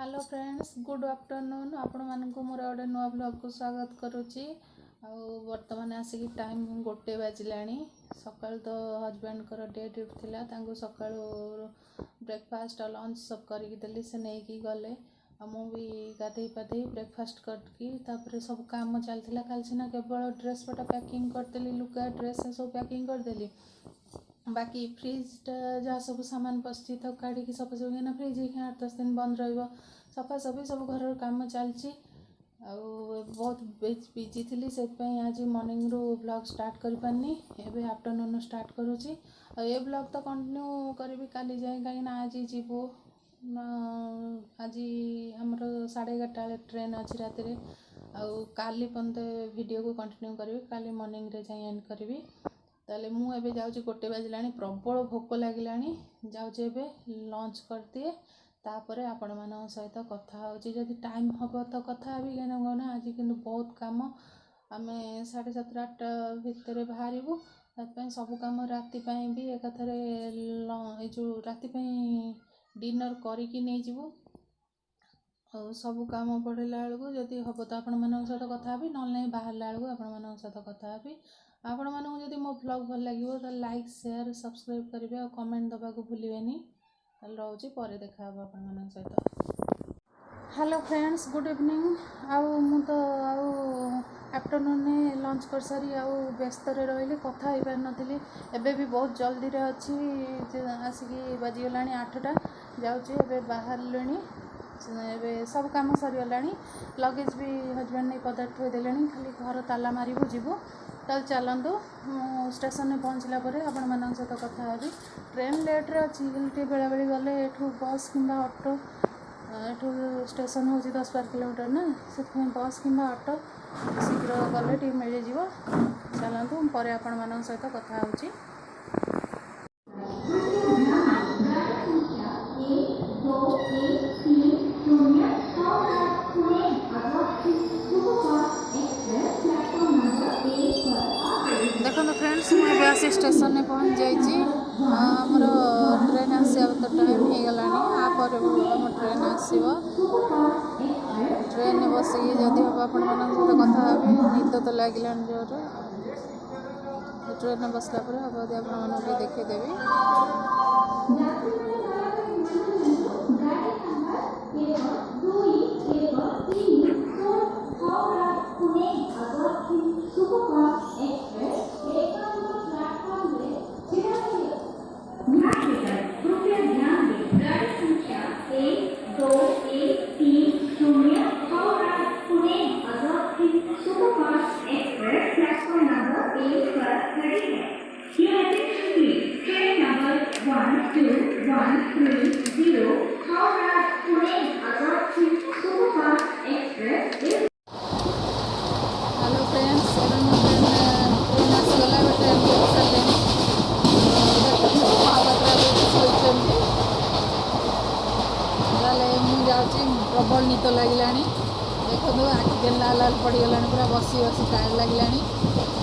Hello friends good afternoon आपण मानक मोर गोटे नुआ ब्लॉग को स्वागत करुच्ची। बर्तमान आसिक टाइम 1 बाजिलानी। सकाल तो हजबैंड को डे ड्यूटी थिला तांको सकाल ब्रेकफास्ट और लंच सब करके देली से नहीं कि गले मु भी गाधे पाधे ब्रेकफास्ट करके तापर सब काम चलता काल सीना केवल ड्रेस पटा पैकिंग करदेली लुगा ड्रेस सब पैकिंग करदेली बाकी फ्रिज जहाँ सब सामान पशि तो काढ़ी सब सब फ्रिज 8-10 दिन बंद रफा सफी सब घर काम चलती बहुत बिजी थी से आज मॉर्निंग रू ब्लॉग स्टार्ट कर पारनी एवं आफ्टरनून स्टार्ट करुच्ची ये ब्लॉग तो कंटिन्यू करी काली जाए कहीं आज जीवु आज आमर 11:30 ट्रेन अच्छी राति काली पर्यंत वीडियो को कंटिन्यू करी काली मॉर्निंग रे जाए एंड करी ताले मु एबे जाउची 1 बाजिलानी प्रबल भोक लागिलानी जाउची एबे लंच करदिए तापरे आपण मान सहित कथा होची जदि टाइम हबो तो कथा भी गना आज किंतु बहुत काम आमे 7:30-8 भितर बाहरिबु ततपय सब काम राति पई भी एकथरे ए जो राति पई डिनर करी कि नै जिवु सब काम पड़ेला बेलू जदि हम तो आपण मान सहित कथा भी ना बाहर बेलू आपण मान सहित कथा भी आपण मानू जदि मो ब्लॉग भल लगे तो लाइक शेयर सब्सक्राइब करेंगे और कमेंट दबा को भूलें रोचे पर देखा आपण मान सहित। हेलो फ्रेंड्स गुड इवनिंग मु तो आफ्टरनून लंच कर सारी व्यस्त रही कथा हो पार नी एबे भी बहुत जल्दी रे अच्छी आसिक बाजीगला 8टा जाऊँगी बाहर एबे सब काम सरीगलानी लगेज भी हजबैंड नहीं पदार्थ थोदेले खाली घर ताला मारू जीवु ताल चलतु स्टेशन में पहुँचला आपण मान सहित कथा हेबी ट्रेन लेट्रे अच्छी बेला बेली गले एठू बस कि ऑटो एठू स्टेशन हूँ 10-12 किलोमीटर ना से बस कि ऑटो शीघ्र गले मिल जाव चलतु पर आपण मान सहित कथा होची। देखो तो फ्रेंड्स मुझे आसी स्टेशन में पहुँच जाइए आमर ट्रेन आसा तो टाइम हो गला आपर आम ट्रेन आसो ट्रेन में बसिकी जदि हम आपण मान सहित कथा हे निद तो लगे जोर ट्रेन में बसला हम यदि आप देखीदेवी प्रबल निद लगे देखो आखि लाल लाल पड़गला पूरा बसी बसी टायर लगे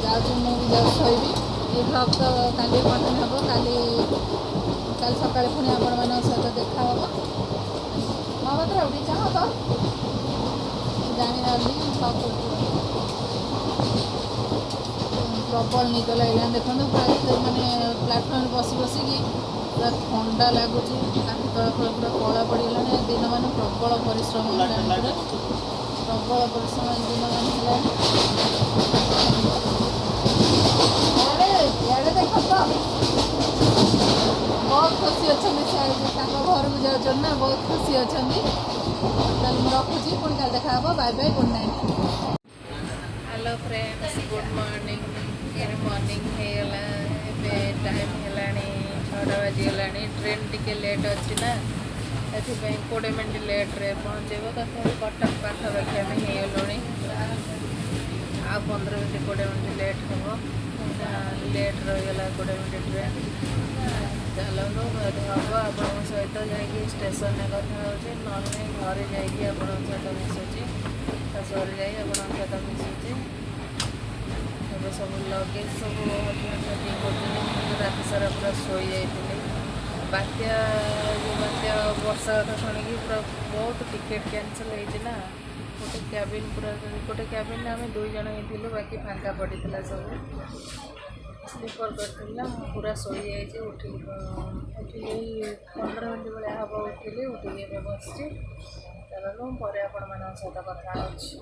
जाऊँ मुझे जाऊँ शोबी ये ब्लॉग तो काली कंटिन्यू हम काल सका पुणी आपण मान सहित देखा मत उठी चाह तो जानी प्रबल निद लगे देखो मैंने प्लाटफर्म बसी बसिकी पूरा ठंडा लगुच आखि तल फल पूरा कला पड़गला दिन मान प्रबल परिश्रम पूरा प्रबल परिश्रम दिन मान देख तो बहुत खुशी अच्छा घर को जाऊँ ना बहुत खुशी अच्छा मुझे रखुची पुणी देखा bye bye good night. Hello friends good morning morning होगा टाइम है 6टा बाजीगला ट्रेन टी लेट अच्छी ना ये 20 मिनट लेट्रे पहुँचेब तथा कटक पाखापाखि आम होगलुणी आ 15 मिनट 20 मिनट लेट हम लेट रहीगला 20 मिनट ट्रेन चलू हम आप सहित जा स्टेशन में कथा हो घरे जा सहित मिशुची शाशुर जा सहित मिशुची सब लगेज सब हजबैंड पैकिंग कर रात सारा पूरा शोई जाइए बात्या बात्या वर्षा कथा शुणी पूरा बहुत टिकेट कैंसल होना गोटे क्याबिन पूरा गोटे क्याबिन आम 2 जन ही थी बाकी फांका पड़ा सब स्लीपर करता पूरा शोई जाइए उठी 15 मिनट भाया हम उठिली उठिक बस चलो पर आपण मान सहित कथा अच्छी।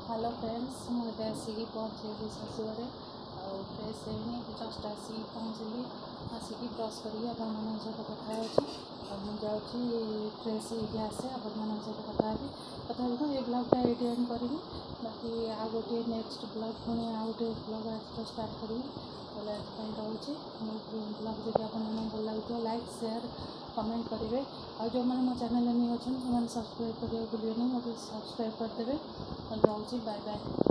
हेलो फ्रेंड्स मुझे आसिक पहुँचे शाशुघर आउ फ्रेश होनी जस्ट आसिक पहुँचली आसिक ब्रश करी आपण सहित कथा मुझे फ्रेश होगी आसे आपण सहित कथा तो ये ब्लॉगटा ये एंड करी बाकी आ गोटे नेक्स्ट ब्लॉग पुणी आ गोटे ब्लॉग आज तो स्टार्ट करी तो आज रोचे ब्लॉग जब आप भल लगे लाइक शेयर कमेंट करेंगे और जो मैंने मो चैनल नहीं अच्छे से सब्सक्राइब करेंगे भूलिए मोटे सब्सक्राइब करदे रोचे बाय बाय।